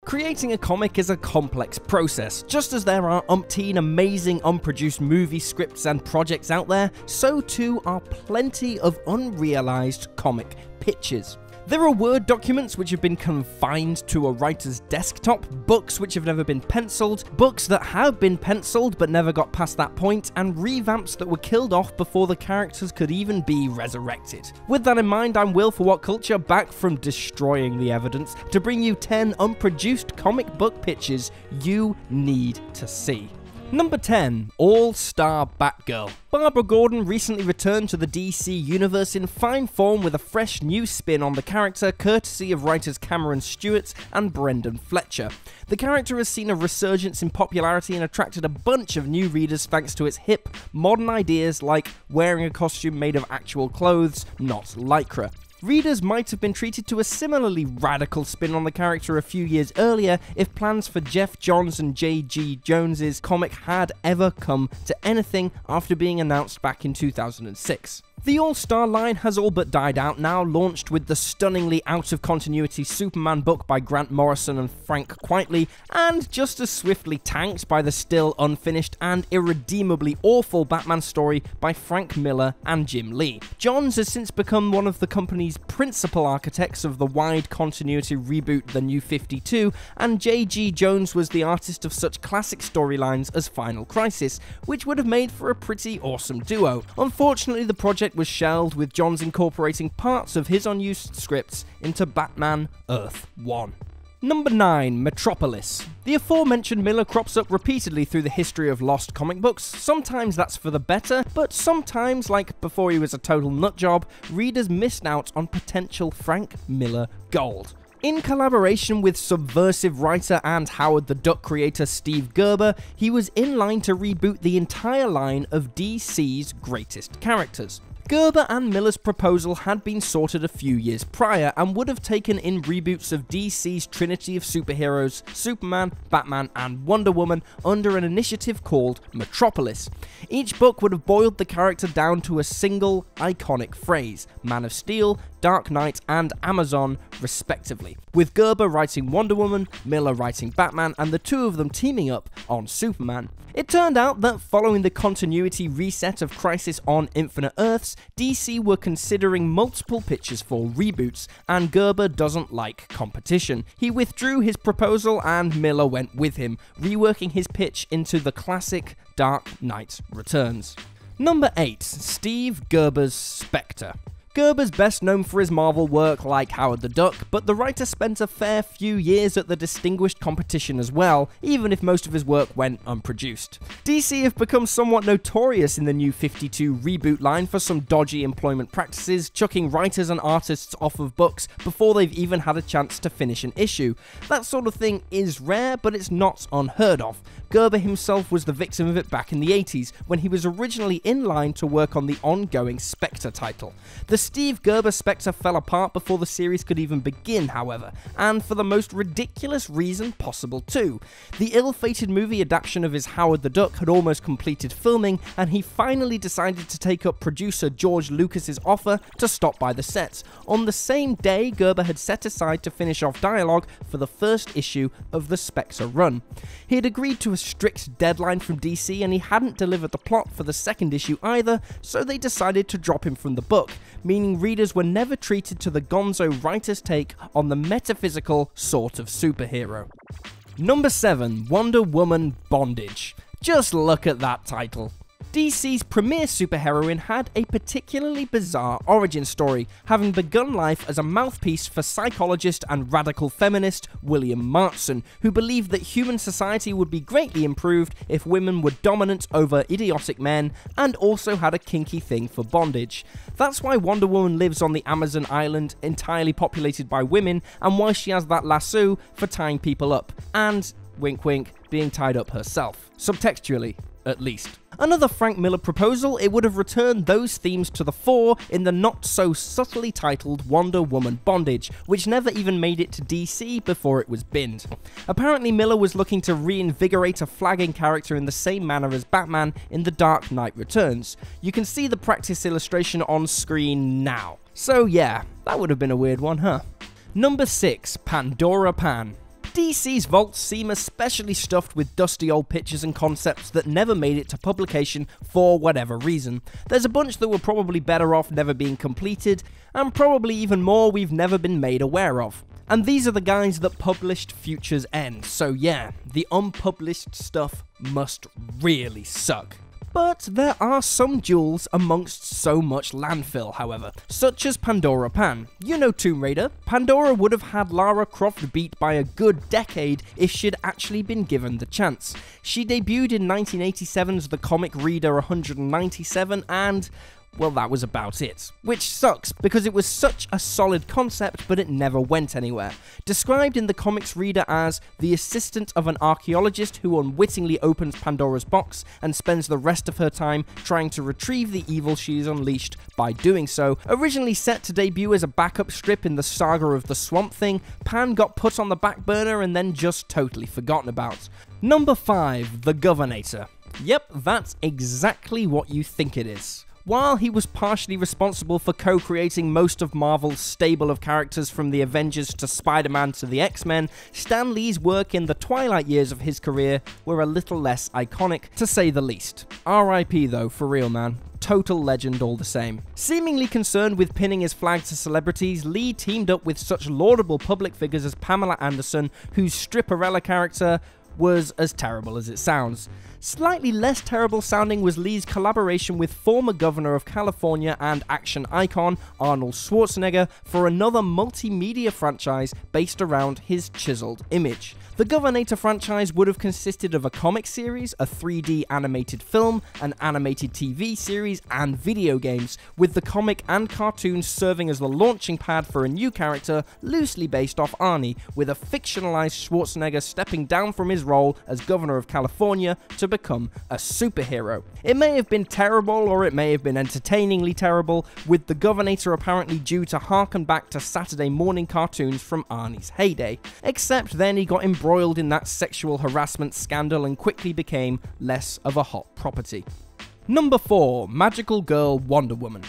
Creating a comic is a complex process. Just as there are umpteen amazing unproduced movie scripts and projects out there, so too are plenty of unrealized comic pitches. There are Word documents which have been confined to a writer's desktop, books which have never been penciled, books that have been penciled but never got past that point, and revamps that were killed off before the characters could even be resurrected. With that in mind, I'm Will for What Culture, back from destroying the evidence, to bring you 10 unproduced comic book pitches you need to see. Number 10. All-Star Batgirl. Barbara Gordon recently returned to the DC Universe in fine form with a fresh new spin on the character, courtesy of writers Cameron Stewart and Brendan Fletcher. The character has seen a resurgence in popularity and attracted a bunch of new readers thanks to its hip, modern ideas like wearing a costume made of actual clothes, not lycra. Readers might have been treated to a similarly radical spin on the character a few years earlier if plans for Geoff Johns and J.G. Jones's comic had ever come to anything after being announced back in 2006. The All-Star line has all but died out now, launched with the stunningly out-of-continuity Superman book by Grant Morrison and Frank Quitely, and just as swiftly tanked by the still unfinished and irredeemably awful Batman story by Frank Miller and Jim Lee. Johns has since become one of the company's principal architects of the wide continuity reboot The New 52, and J.G. Jones was the artist of such classic storylines as Final Crisis, which would have made for a pretty awesome duo. Unfortunately, the project was shelved, with Johns incorporating parts of his unused scripts into Batman Earth 1. Number 9. Metropolis. The aforementioned Miller crops up repeatedly through the history of Lost comic books. Sometimes that's for the better, but sometimes, like before he was a total nutjob, readers missed out on potential Frank Miller gold. In collaboration with subversive writer and Howard the Duck creator Steve Gerber, he was in line to reboot the entire line of DC's greatest characters. Gerber and Miller's proposal had been sorted a few years prior and would have taken in reboots of DC's trinity of superheroes, Superman, Batman, and Wonder Woman, under an initiative called Metropolis. Each book would have boiled the character down to a single iconic phrase: Man of Steel, Dark Knight, and Amazon, respectively, with Gerber writing Wonder Woman, Miller writing Batman, and the two of them teaming up on Superman. It turned out that following the continuity reset of Crisis on Infinite Earths, DC were considering multiple pitches for reboots, and Gerber doesn't like competition. He withdrew his proposal and Miller went with him, reworking his pitch into the classic Dark Knight Returns. Number 8. Steve Gerber's Spectre. Gerber's best known for his Marvel work like Howard the Duck, but the writer spent a fair few years at the distinguished competition as well, even if most of his work went unproduced. DC have become somewhat notorious in the New 52 reboot line for some dodgy employment practices, chucking writers and artists off of books before they've even had a chance to finish an issue. That sort of thing is rare, but it's not unheard of. Gerber himself was the victim of it back in the 80s, when he was originally in line to work on the ongoing Spectre title. The Steve Gerber Spectre fell apart before the series could even begin, however, and for the most ridiculous reason possible too. The ill-fated movie adaptation of his Howard the Duck had almost completed filming, and he finally decided to take up producer George Lucas's offer to stop by the set. On the same day, Gerber had set aside to finish off dialogue for the first issue of the Spectre run. He had agreed to a strict deadline from DC, and he hadn't delivered the plot for the second issue either, so they decided to drop him from the book, meaning readers were never treated to the gonzo writer's take on the metaphysical sort of superhero. Number 7. Wonder Woman Bondage. Just look at that title. DC's premier superheroine had a particularly bizarre origin story, having begun life as a mouthpiece for psychologist and radical feminist William Martson, who believed that human society would be greatly improved if women were dominant over idiotic men, and also had a kinky thing for bondage. That's why Wonder Woman lives on the Amazon island, entirely populated by women, and why she has that lasso for tying people up, and, wink wink, being tied up herself. Subtextually, at least. Another Frank Miller proposal, it would have returned those themes to the fore in the not-so-subtly titled Wonder Woman Bondage, which never even made it to DC before it was binned. Apparently Miller was looking to reinvigorate a flagging character in the same manner as Batman in The Dark Knight Returns. You can see the practice illustration on screen now. So yeah, that would have been a weird one, huh? Number 6. Pandora Pan. DC's vaults seem especially stuffed with dusty old pictures and concepts that never made it to publication for whatever reason. There's a bunch that were probably better off never being completed, and probably even more we've never been made aware of. And these are the guys that published Future's End, so yeah, the unpublished stuff must really suck. But there are some jewels amongst so much landfill, however, such as Pandora Pan. You know Tomb Raider? Pandora would have had Lara Croft beat by a good decade if she'd actually been given the chance. She debuted in 1987's The Comic Reader 197 and, well, that was about it. Which sucks, because it was such a solid concept, but it never went anywhere. Described in the Comics Reader as the assistant of an archaeologist who unwittingly opens Pandora's box and spends the rest of her time trying to retrieve the evil she's unleashed by doing so. Originally set to debut as a backup strip in the saga of the Swamp Thing, Pan got put on the back burner and then just totally forgotten about. Number 5, The Governator. Yep, that's exactly what you think it is. While he was partially responsible for co-creating most of Marvel's stable of characters from the Avengers to Spider-Man to the X-Men, Stan Lee's work in the twilight years of his career were a little less iconic, to say the least. R.I.P. though, for real man. Total legend all the same. Seemingly concerned with pinning his flag to celebrities, Lee teamed up with such laudable public figures as Pamela Anderson, whose Stripperella character was as terrible as it sounds. Slightly less terrible sounding was Lee's collaboration with former governor of California and action icon Arnold Schwarzenegger for another multimedia franchise based around his chiseled image. The Governator franchise would have consisted of a comic series, a 3D animated film, an animated TV series, and video games, with the comic and cartoons serving as the launching pad for a new character loosely based off Arnie, with a fictionalized Schwarzenegger stepping down from his role as governor of California to become a superhero. It may have been terrible, or it may have been entertainingly terrible, with the Governator apparently due to harken back to Saturday morning cartoons from Arnie's heyday. Except then he got embroiled in that sexual harassment scandal and quickly became less of a hot property. Number 4, Magical Girl Wonder Woman.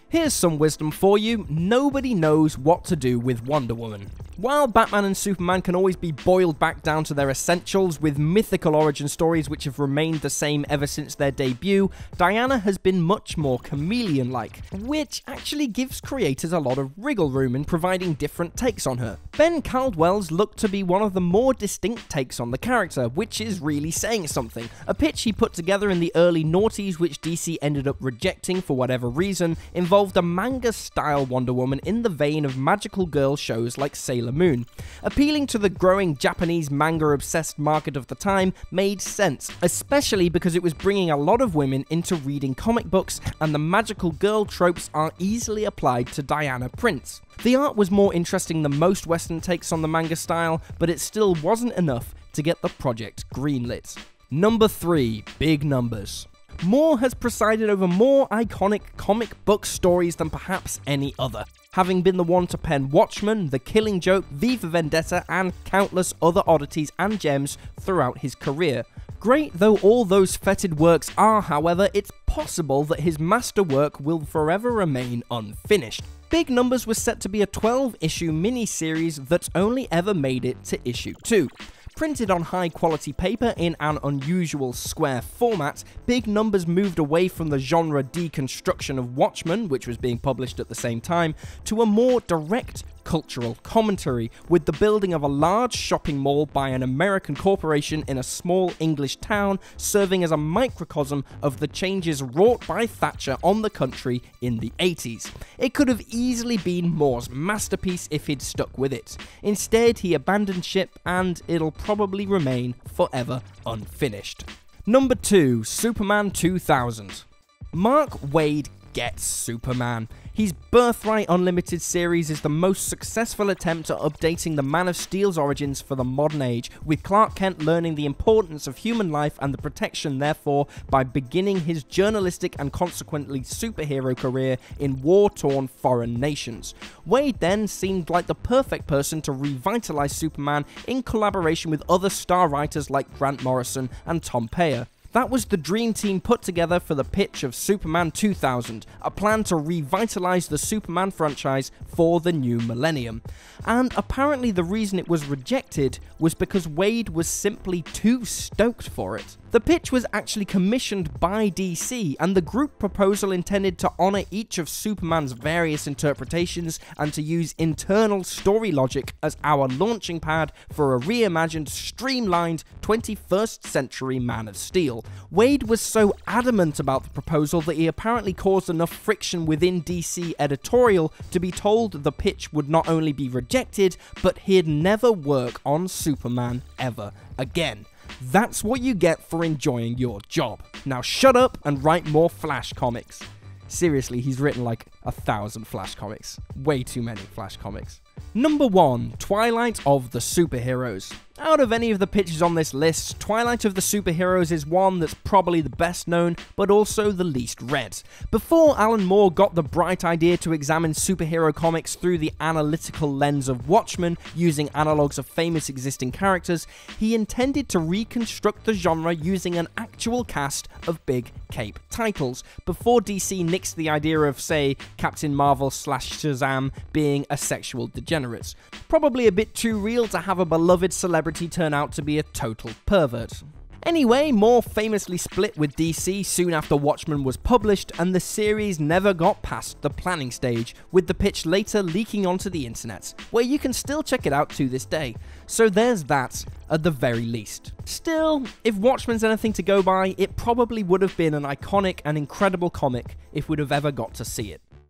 Here's some wisdom for you: nobody knows what to do with Wonder Woman. While Batman and Superman can always be boiled back down to their essentials with mythical origin stories which have remained the same ever since their debut, Diana has been much more chameleon-like, which actually gives creators a lot of wriggle room in providing different takes on her. Ben Caldwell's looked to be one of the more distinct takes on the character, which is really saying something. A pitch he put together in the early noughties, which DC ended up rejecting for whatever reason, involved a manga-style Wonder Woman in the vein of magical girl shows like Sailor Moon. Appealing to the growing Japanese manga-obsessed market of the time made sense, especially because it was bringing a lot of women into reading comic books, and the magical girl tropes are easily applied to Diana Prince. The art was more interesting than most Western takes on the manga style, but it still wasn't enough to get the project greenlit. Number 3, Big Numbers. Moore has presided over more iconic comic book stories than perhaps any other, having been the one to pen Watchmen, The Killing Joke, V for Vendetta, and countless other oddities and gems throughout his career. Great though all those feted works are, however, it's possible that his masterwork will forever remain unfinished. Big Numbers was set to be a 12-issue mini-series that only ever made it to issue 2. Printed on high-quality paper in an unusual square format, Big Numbers moved away from the genre deconstruction of Watchmen, which was being published at the same time, to a more direct cultural commentary, with the building of a large shopping mall by an American corporation in a small English town serving as a microcosm of the changes wrought by Thatcher on the country in the 80s. It could have easily been Moore's masterpiece if he'd stuck with it. Instead, he abandoned ship, and it'll probably remain forever unfinished. Number 2, Superman 2000. Mark Waid gets Superman. His Birthright Unlimited series is the most successful attempt at updating the Man of Steel's origins for the modern age, with Clark Kent learning the importance of human life and the protection therefore by beginning his journalistic and consequently superhero career in war-torn foreign nations. Waid then seemed like the perfect person to revitalize Superman in collaboration with other star writers like Grant Morrison and Tom Peyer. That was the dream team put together for the pitch of Superman 2000, a plan to revitalize the Superman franchise for the new millennium. And apparently the reason it was rejected was because Waid was simply too stoked for it. The pitch was actually commissioned by DC, and the group proposal intended to honor each of Superman's various interpretations and to use internal story logic as our launching pad for a reimagined, streamlined 21st century Man of Steel. Waid was so adamant about the proposal that he apparently caused enough friction within DC editorial to be told the pitch would not only be rejected, but he'd never work on Superman ever again. That's what you get for enjoying your job. Now shut up and write more Flash comics. Seriously, he's written like 1,000 Flash comics. Way too many Flash comics. Number 1. Twilight of the Superheroes. Out of any of the pitches on this list, Twilight of the Superheroes is one that's probably the best known, but also the least read. Before Alan Moore got the bright idea to examine superhero comics through the analytical lens of Watchmen, using analogues of famous existing characters, he intended to reconstruct the genre using an actual cast of big cape titles, before DC nixed the idea of, say, Captain Marvel / Shazam being a sexual degenerate. Probably a bit too real to have a beloved celebrity turn out to be a total pervert. Anyway, Moore famously split with DC soon after Watchmen was published, and the series never got past the planning stage, with the pitch later leaking onto the internet, where you can still check it out to this day. So there's that, at the very least. Still, if Watchmen's anything to go by, it probably would have been an iconic and incredible comic if we'd have ever got to see it.